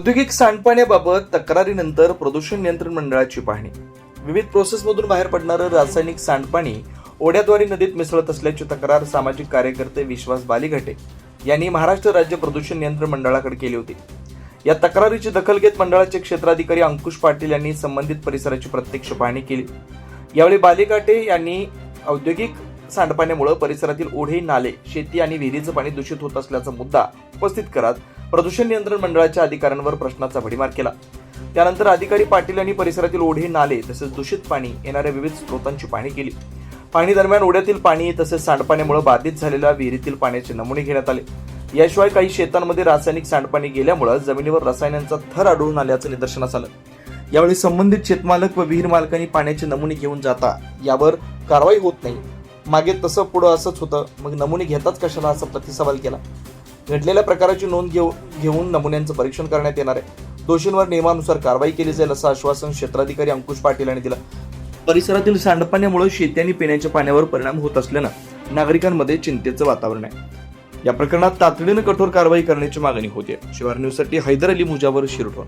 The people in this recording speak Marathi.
औद्योगिक सांडपाण्याबाबत तक्रारीनंतर प्रदूषण नियंत्रण मंडळाची पाहणी. विविध प्रोसेसमधून बाहेर पडणारं रासायनिक सांडपाणी ओढ्याद्वारे नदीत मिसळत असल्याची तक्रार सामाजिक कार्यकर्ते विश्वास बालीघाटे यांनी महाराष्ट्र राज्य प्रदूषण नियंत्रण मंडळाकडे केली होती. या तक्रारीची दखल घेत मंडळाचे क्षेत्राधिकारी अंकुश पाटील यांनी संबंधित परिसराची प्रत्यक्ष पाहणी केली. यावेळी बालीघाटे यांनी औद्योगिक सांडपाण्यामुळे परिसरातील ओढे, नाले, शेती आणि विहिरीचं पाणी दूषित होत असल्याचा मुद्दा उपस्थित करत प्रदूषण नियंत्रण मंडळाच्या अधिकाऱ्यांवर प्रश्नाचा भडीमार केला. त्यानंतर अधिकारी पाटील यांनी परिसरातील ओढे, नाले तसेच दूषित पाणी येणाऱ्या विविध स्रोतांची पाहणी केली. पाहणी दरम्यान ओढ्यातील पाणी तसेच सांडपाण्यामुळे बाधित झालेल्या विहिरीतील पाण्याचे नमुने घेण्यात आले. याशिवाय काही शेतांमध्ये रासायनिक सांडपाणी गेल्यामुळे जमिनीवर रसायनांचा थर आढळून आल्याचं निदर्शनास आलं. यावेळी संबंधित शेतमालक व विहीर मालकांनी पाण्याचे नमुने घेऊन जाता यावर कारवाई होत नाही, मागे तसं पुढं असंच होतं, मग नमुने घेताच कशाला, असा प्रतिसवाल केला. घडलेल्या प्रकाराची नोंद घेऊन नमुन्यांचं परीक्षण करण्यात येणार आहे. दोषींवर नियमानुसार कारवाई केली जाईल असं आश्वासन क्षेत्राधिकारी अंकुश पाटील यांनी दिलं. परिसरातील सांडपाण्यामुळे शेती आणि पिण्याच्या पाण्यावर परिणाम होत असल्यानं नागरिकांमध्ये चिंतेचं वातावरण आहे. या प्रकरणात तातडीनं कठोर कारवाई करण्याची मागणी होते. शिवार न्यूजसाठी हैदर अली मुजावर, शिरढोण.